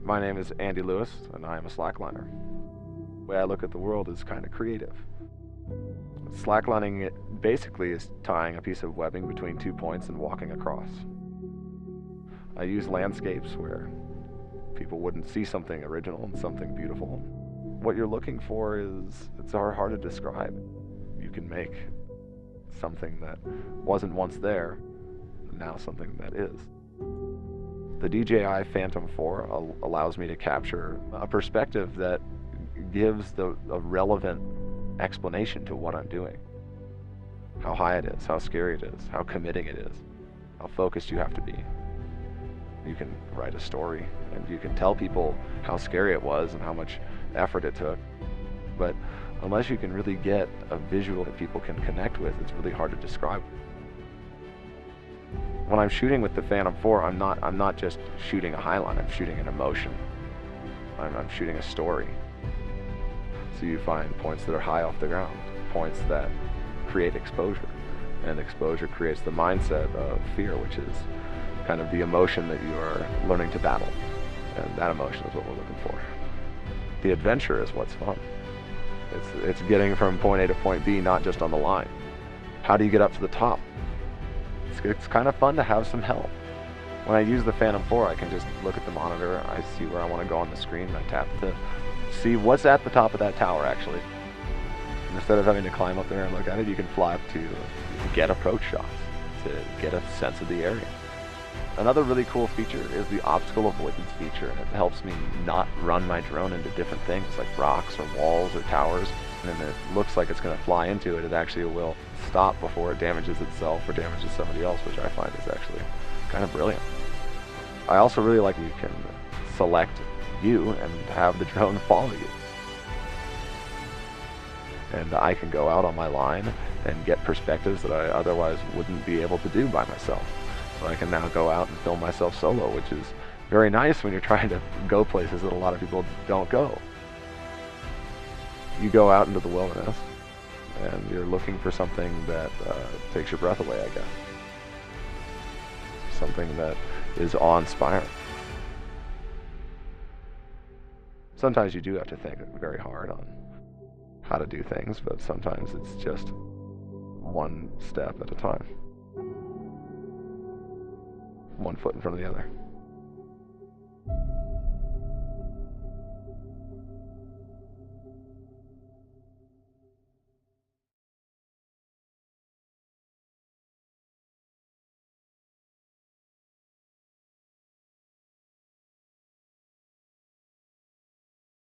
My name is Andy Lewis, and I am a slackliner. The way I look at the world is kind of creative. Slacklining basically is tying a piece of webbing between 2 points and walking across. I use landscapes where people wouldn't see something original and something beautiful. What you're looking for is, it's hard to describe. You can make something that wasn't once there, now something that is. The DJI Phantom 4 allows me to capture a perspective that gives a relevant explanation to what I'm doing. How high it is, how scary it is, how committing it is, how focused you have to be. You can write a story and you can tell people how scary it was and how much effort it took. But unless you can really get a visual that people can connect with, it's really hard to describe. When I'm shooting with the Phantom 4, I'm not just shooting a highline, I'm shooting an emotion. I'm shooting a story. So you find points that are high off the ground, points that create exposure. And exposure creates the mindset of fear, which is kind of the emotion that you are learning to battle. And that emotion is what we're looking for. The adventure is what's fun. It's getting from point A to point B, not just on the line. How do you get up to the top? It's kind of fun to have some help. When I use the Phantom 4, I can just look at the monitor, I see where I want to go on the screen, I tap to see what's at the top of that tower actually. And instead of having to climb up there and look at it, you can fly up to get approach shots, to get a sense of the area. Another really cool feature is the obstacle avoidance feature, and it helps me not run my drone into different things like rocks or walls or towers. And it looks like it's going to fly into it, it actually will stop before it damages itself or damages somebody else, which I find is actually kind of brilliant. I also really like you can select you and have the drone follow you. And I can go out on my line and get perspectives that I otherwise wouldn't be able to do by myself. So I can now go out and film myself solo, which is very nice when you're trying to go places that a lot of people don't go. You go out into the wilderness and you're looking for something that takes your breath away, I guess. Something that is awe-inspiring. Sometimes you do have to think very hard on how to do things, but sometimes it's just one step at a time. One foot in front of the other.